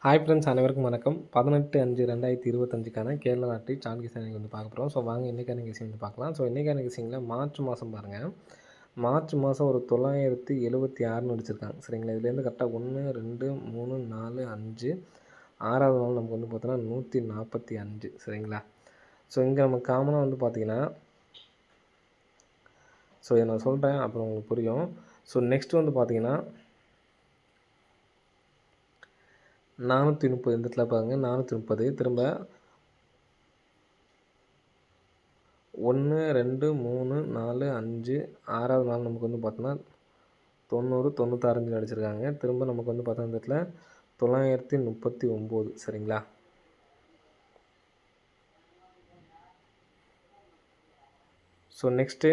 Hi friends, அனைவருக்கும் வணக்கம். 18/5/2025க்கான Kerala lottery chance guessing வந்து பார்க்க போகிறோம். ஸோ வாங்க இன்றைக்கான கெஸிங் வந்து பார்க்கலாம். ஸோ இன்றைக்கான கெஸிங்கில் மார்ச் மாதம் பாருங்கள். மார்ச் மாதம் ஒரு 976ன்னு அடிச்சிருக்காங்க. சரிங்களா, இதுலேருந்து கரெக்டாக 1, 2, 3, 4, 5 6வது நாள் நமக்கு வந்து பார்த்தோன்னா 145. சரிங்களா, ஸோ இங்கே நமக்கு காமனாக வந்து பார்த்தீங்கன்னா, ஸோ இதை நான் சொல்கிறேன், அப்புறம் உங்களுக்கு புரியும். ஸோ நெக்ஸ்ட் வந்து பார்த்தீங்கன்னா 430 இந்த இடத்துல பாருங்கள். 430 திரும்ப 1, 2, 3, 4, 5 6வது நாள் நமக்கு வந்து பார்த்தோன்னா 90, 96 அடிச்சிருக்காங்க. திரும்ப நமக்கு வந்து பார்த்தோன்னா இந்த இடத்துல 939. சரிங்களா, ஸோ நெக்ஸ்ட்டு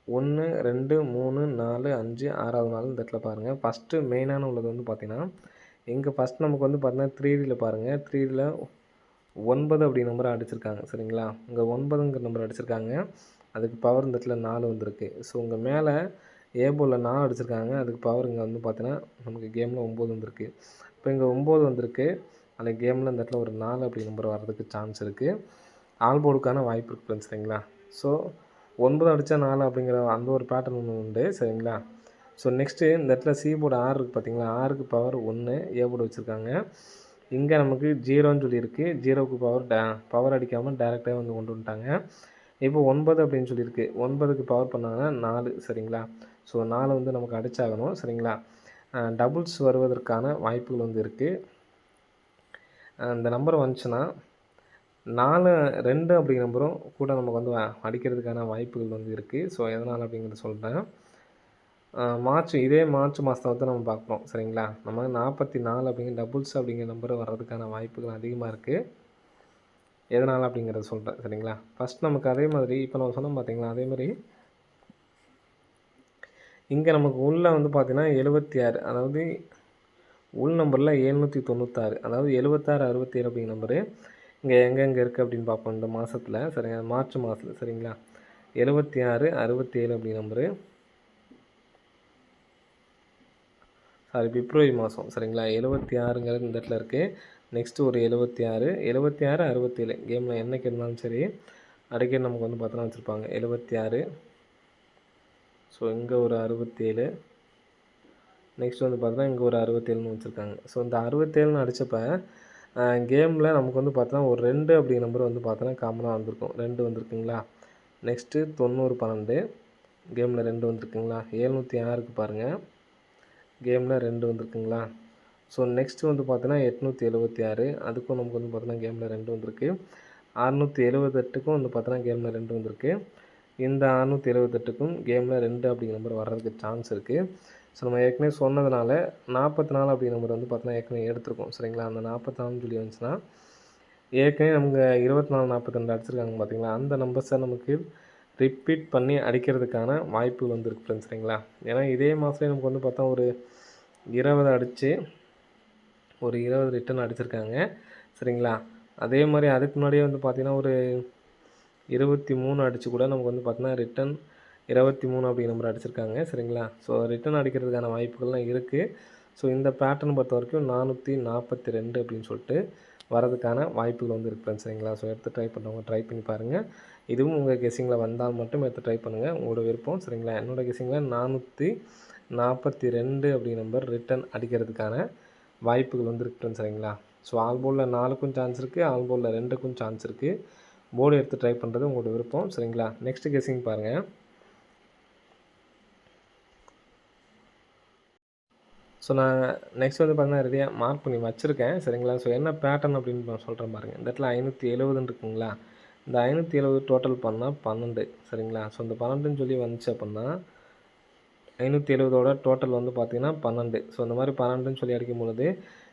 1, 2, 3, 4, 5 6வது நாள் இந்த இடத்துல பாருங்கள். ஃபஸ்ட்டு மெயினான உள்ளது வந்து பார்த்தீங்கன்னா, இங்கே ஃபஸ்ட் நமக்கு வந்து பார்த்தீங்கன்னா 3Dயில் பாருங்கள். 3Dயில் 9 அப்படி நம்பரை அடிச்சிருக்காங்க. சரிங்களா, இங்கே 9ங்கிற நம்பர் அடிச்சிருக்காங்க. அதுக்கு பவர் இந்த இடத்துல 4 வந்திருக்கு. ஸோ இங்கே மேலே ஏ போலில் 4 அடிச்சிருக்காங்க. அதுக்கு பவர் இங்கே வந்து பார்த்தீங்கன்னா நமக்கு கேமில் 9 வந்திருக்கு. இப்போ இங்கே 9 வந்திருக்கு. அந்த கேமில் இந்த இடத்துல ஒரு 4 அப்படி நம்பர் வர்றதுக்கு சான்ஸ் இருக்குது. ஆல் போர்டுக்கான வாய்ப்பு இருக்குது ஃப்ரெண்ட்ஸ். சரிங்களா, ஸோ 9 அடித்தா 4 அப்படிங்கிற அந்த ஒரு பேட்டர்ன் ஒன்று உண்டு. சரிங்களா, ஸோ நெக்ஸ்ட்டு இந்த இடத்துல சி போர்டு 6 இருக்குது பார்த்தீங்களா. 6க்கு பவர் 1 ஏ போர்டு வச்சுருக்காங்க. இங்கே நமக்கு 0ன்னு சொல்லியிருக்கு. 0க்கு பவர் அடிக்காமல் டேரெக்டாக வந்து கொண்டு வந்துட்டாங்க. இப்போ 9 அப்படின்னு சொல்லியிருக்கு. 9க்கு பவர் பண்ணாங்கன்னா 4. சரிங்களா, ஸோ 4 வந்து நமக்கு அடிச்சாகணும். சரிங்களா, டபுள்ஸ் வருவதற்கான வாய்ப்புகள் வந்து இருக்குது. இந்த நம்பர் வந்துச்சுன்னா 4, 2 அப்படிங்கிற நம்பரும் கூட நமக்கு வந்து அடிக்கிறதுக்கான வாய்ப்புகள் வந்து இருக்குது. ஸோ எதனால் அப்படிங்கிறத சொல்கிறேன். இதே மார்ச் மாதத்தை வந்து நம்ம பார்க்குறோம். சரிங்களா, நம்ம 44 அப்படிங்கிற டபுள்ஸ் அப்படிங்கிற நம்பர் வர்றதுக்கான வாய்ப்புகள் அதிகமாக இருக்குது. எதனால் அப்படிங்கிறத சொல்கிறேன். சரிங்களா, ஃபஸ்ட் நமக்கு அதே மாதிரி இப்போ நம்ம சொன்னோம் பார்த்தீங்களா, அதே மாதிரி இங்கே நமக்கு உள்ளே வந்து பார்த்தீங்கன்னா 76, அதாவது உள் நம்பரில் 796, அதாவது 76, 67 அப்படிங்கிற நம்பரு இங்கே எங்கெங்கே இருக்குது அப்படின்னு பார்ப்போம் இந்த மாதத்தில். சரிங்க, மார்ச் மாதத்தில். சரிங்களா, 76, 67 அப்படிங்கிற நம்பரு, பிப்ரவரி மாதம். சரிங்களா, 76ங்கிறது இந்த இடத்துல இருக்குது. நெக்ஸ்ட்டு ஒரு 76, 76, 67 கேமில் என்னைக்கு இருந்தாலும் சரி அடிக்கடி நமக்கு வந்து பார்த்தோன்னா வச்சுருப்பாங்க. 76, ஸோ இங்கே ஒரு 67, நெக்ஸ்ட் வந்து பார்த்தோன்னா இங்கே ஒரு 67ன்னு வச்சுருக்காங்க. ஸோ இந்த 67ன்னு அடித்தப்ப கேமில் நமக்கு வந்து பார்த்தோன்னா ஒரு 2 அப்படிங்கிற நம்பர் வந்து பார்த்தோன்னா காமனாக வந்திருக்கும். 2 வந்திருக்குங்களா. நெக்ஸ்ட்டு 90, 12 கேமில் 2 வந்திருக்குங்களா. 706க்கு பாருங்கள், கேமில் 2 வந்திருக்குங்களா. ஸோ நெக்ஸ்ட்டு வந்து பார்த்தோன்னா 876, அதுக்கும் நமக்கு வந்து பார்த்தோன்னா கேமில் 2 வந்திருக்கு. 678க்கும் வந்து பார்த்தோன்னா கேமில் 2 வந்திருக்கு. இந்த 678க்கும் கேமில் 2 அப்படிங்கிற நம்பர் வர்றதுக்கு சான்ஸ் இருக்குது. ஸோ நம்ம ஏற்கனவே சொன்னதுனால 44 அப்படிங்கிற நம்பர் வந்து பார்த்தோன்னா ஏற்கனவே எடுத்துருக்கோம். சரிங்களா, அந்த 44 சொல்லி வந்துச்சுன்னா ஏற்கனவே நமக்கு 24, 42 அடிச்சிருக்காங்க பார்த்தீங்களா. அந்த நம்பர்ஸை நமக்கு ரிப்பீட் பண்ணி அடிக்கிறதுக்கான வாய்ப்புகள் வந்துருக்கு ஃப்ரெண்ட்ஸ். சரிங்களா, ஏன்னா இதே மாதத்துலேயே நமக்கு வந்து பார்த்தா ஒரு 20 அடித்து ஒரு 20 ரிட்டன் அடிச்சிருக்காங்க. சரிங்களா, அதே மாதிரி அதுக்கு முன்னாடியே வந்து பார்த்திங்கன்னா ஒரு 23 அடித்து கூட நமக்கு வந்து பார்த்தீங்கன்னா ரிட்டன் 23 அப்படிங்கிற நம்பர் அடிச்சிருக்காங்க. சரிங்களா, ஸோ ரிட்டன் அடிக்கிறதுக்கான வாய்ப்புகள்லாம் இருக்குது. ஸோ இந்த பேட்டர்ன் பொறுத்த வரைக்கும் 442 அப்படின்னு சொல்லிட்டு வரதுக்கான வாய்ப்புகள் வந்து இருக்குது ஃப்ரெண்ட்ஸ். சரிங்களா, ஸோ எடுத்து ட்ரை பண்ணுறவங்க ட்ரை பண்ணி பாருங்கள். இதுவும் உங்கள் கெஸ்ஸிங்கில் வந்தால் மட்டும் எடுத்து ட்ரை பண்ணுங்கள், உங்களோட விருப்பம். சரிங்களா, என்னோடய கெஸ்ஸிங்கில் 442 அப்படி நம்பர் ரிட்டன் அடிக்கிறதுக்கான வாய்ப்புகள் வந்து இருக்குது ஃப்ரெண்ட்ஸ். சரிங்களா, ஸோ ஆல் போர்டில் 4க்கும் சான்ஸ் இருக்குது, ஆல் போர்டில் 2க்கும் சான்ஸ் இருக்குது. போர்டு எடுத்து ட்ரை பண்ணுறது உங்களோட விருப்பம். சரிங்களா, நெக்ஸ்ட் கெஸ்ஸிங் பாருங்கள். ஸோ நான் நெக்ஸ்ட் வந்து பார்த்தீங்கன்னா ரெடியாக மார்க் பண்ணி வச்சுருக்கேன். சரிங்களா, ஸோ என்ன பேட்டர்ன் அப்படின்னு நான் சொல்கிறேன் பாருங்கள். இந்த இடத்துல 570 இருக்குங்களா. இந்த 570 டோட்டல் பண்ணால் 12. சரிங்களா, ஸோ இந்த 12ன்னு சொல்லி வந்துச்சு அப்படின்னா 570ஓட டோட்டல் வந்து பார்த்திங்கன்னா 12. ஸோ இந்த மாதிரி 12ன்னு சொல்லி அடிக்கும் பொழுது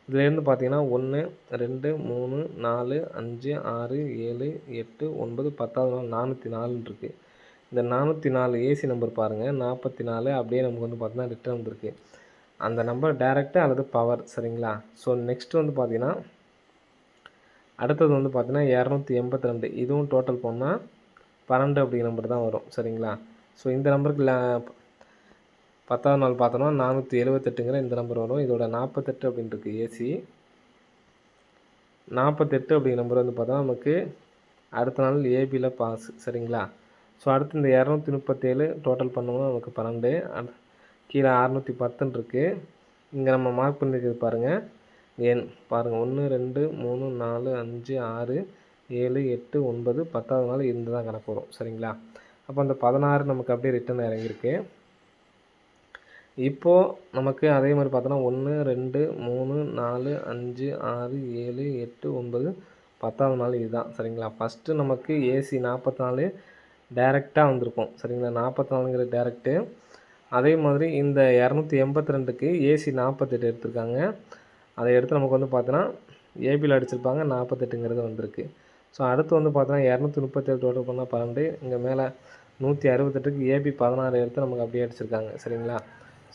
இதுலேருந்து பார்த்தீங்கன்னா 1, 2, 3, 4, 5, 6, 7, 8, 9, 10வது நாள் 404 இருக்குது. இந்த 404 ஏசி நம்பர் பாருங்கள். 44 அப்படியே நமக்கு வந்து பார்த்தீங்கன்னா ரிட்டர்ன் வந்திருக்கு. அந்த நம்பர் டேரெக்டாக அல்லது பவர். சரிங்களா, ஸோ நெக்ஸ்ட் வந்து பார்த்தீங்கன்னா அடுத்தது வந்து பார்த்தீங்கன்னா 282. இதுவும் டோட்டல் பண்ணால் 12 அப்படிங்கிற நம்பர் தான் வரும். சரிங்களா, ஸோ இந்த நம்பருக்கு 10வது நாள் பார்த்தோம்னா 478ங்கிற இந்த நம்பர் வரும். இதோட 48 அப்படின்னு இருக்குது ஏசி. 48 அப்படிங்கிற நம்பர் வந்து பார்த்தா நமக்கு அடுத்த நாள் ஏபியில் பாஸ். சரிங்களா? ஸோ அடுத்து இந்த 237 டோட்டல் பண்ணோம்னா நமக்கு 12. கீழே 610ன்னு இருக்குது. இங்கே நம்ம மார்க் பண்ணியிருக்கிறது பாருங்கள். எண் பாருங்கள் 1 2 3 4 5 6 7 8 9 10வது நாள் இருந்து தான் கணக்கு வரும். சரிங்களா? அப்போ அந்த 16 நமக்கு அப்படியே ரிட்டன் இறங்கியிருக்கு. இப்போது நமக்கு அதே மாதிரி பார்த்தோன்னா 1 2 3 4 5 6 7 8 9 10வது நாள் இதுதான். சரிங்களா? ஃபஸ்ட்டு நமக்கு ஏசி 44 டேரெக்டாக வந்திருக்கும். சரிங்களா? 44ங்கிற டேரெக்டு. அதே மாதிரி இந்த 282க்கு ஏசி 48 எடுத்திருக்காங்க. அதை எடுத்து நமக்கு வந்து பார்த்தோன்னா ஏபியில் அடிச்சிருப்பாங்க. 48ங்கிறது வந்திருக்கு. ஸோ அடுத்து வந்து பார்த்தோன்னா 237 டோட்டல் பண்ணால் 12. இங்கே மேலே 168க்கு ஏபி 16 எடுத்து நமக்கு அப்படியே அடிச்சிருக்காங்க. சரிங்களா?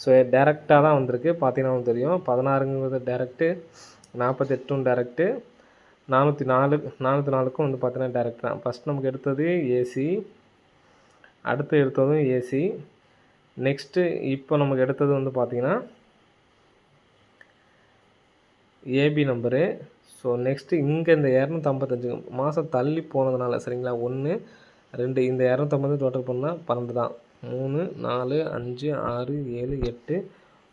ஸோ டேரெக்டாக தான் வந்திருக்கு. பார்த்தீங்கன்னா தெரியும் 16ங்கிறது டேரெக்டு, 48ம் டேரெக்டு, 404க்கும் வந்து பார்த்தீங்கன்னா டேரெக்ட் தான். ஃபஸ்ட் நமக்கு எடுத்தது ஏசி, அடுத்து எடுத்ததும் ஏசி. நெக்ஸ்ட்டு இப்போ நமக்கு எடுத்தது வந்து பார்த்திங்கன்னா ஏபி நம்பரு. ஸோ நெக்ஸ்ட்டு இங்கே இந்த 255 மாதம் தள்ளி போனதுனால சரிங்களா 1 2 இந்த 250 டோட்டல் பண்ணால் 12 தான். 3 4 5 6 7 8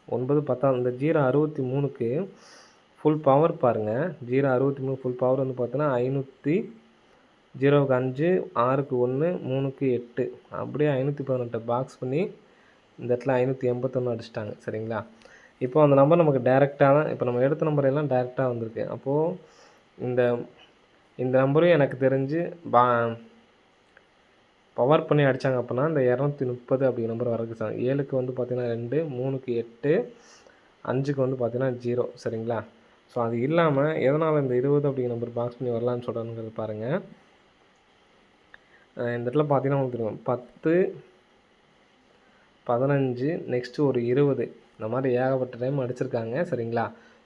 9 10 இந்த 063க்கு ஃபுல் பவர் பாருங்கள். 063 ஃபுல் பவர் வந்து பார்த்தோன்னா 500, 0க்கு 5, 6க்கு 1, 3க்கு 8 அப்படியே 518 பாக்ஸ் பண்ணி இந்த இடத்துல 581 அடிச்சிட்டாங்க. சரிங்களா? இப்போ அந்த நம்பர் நமக்கு டேரெக்டாக தான் இப்போ நம்ம எடுத்த நம்பர் எல்லாம் டேரெக்டாக வந்திருக்கு. அப்போது இந்த இந்த நம்பரும் எனக்கு தெரிஞ்சு பவர் பண்ணி அடித்தாங்க அப்படின்னா இந்த 230 அப்படிங்கிற நம்பர் வரக்கு சார். 7க்கு வந்து பார்த்தீங்கன்னா 2, 3க்கு 8, 5க்கு வந்து பார்த்தீங்கன்னா 0. சரிங்களா? ஸோ அது இல்லாமல் எதனால் இந்த 20 அப்படிங்கிற நம்பர் பாக்ஸ் பண்ணி வரலான்னு சொல்கிறாங்கிறது பாருங்கள். இந்த இடத்துல பார்த்தீங்கன்னா உங்களுக்கு தெரியும் 10, 15 நெக்ஸ்ட்டு ஒரு 20 இந்த மாதிரி ஏகப்பட்ட டைம் அடிச்சிருக்காங்க. சரிங்களா?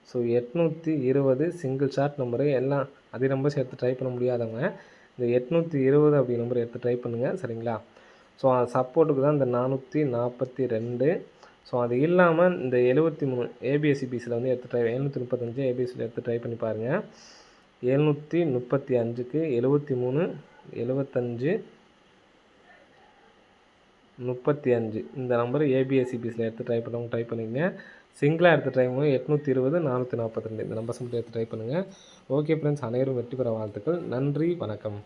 ஸோ 820 சிங்கிள் ஷார்ட் நம்பரு எல்லாம் அதே நம்பர்ஸ் எடுத்து ட்ரை பண்ண முடியாதவங்க இந்த 820 அப்படி நம்பர் எடுத்து ட்ரை பண்ணுங்கள். சரிங்களா? ஸோ அது சப்போர்ட்டுக்கு தான் இந்த 442. ஸோ அது இல்லாமல் இந்த 73 ஏபிஎஸ்சிபிசியில் வந்து எடுத்து ட்ரை 735 ஏபிஎஸ்சியில் எடுத்து ட்ரை பண்ணி பாருங்கள். 735க்கு 73 75 35 இந்த நம்பர் ஏபிஎஸ்சிபிசியில் எடுத்து ட்ரை பண்ணவங்க ட்ரை பண்ணிங்க. சிங்கிளாக எடுத்து ட்ரை பண்ணுங்கள். 820 442 இந்த நம்பர்ஸ் மட்டும் எடுத்து ட்ரை பண்ணுங்கள். ஓகே ஃப்ரெண்ட்ஸ், அனைவரும் வெற்றி பெற வாழ்த்துக்கள். நன்றி, வணக்கம்.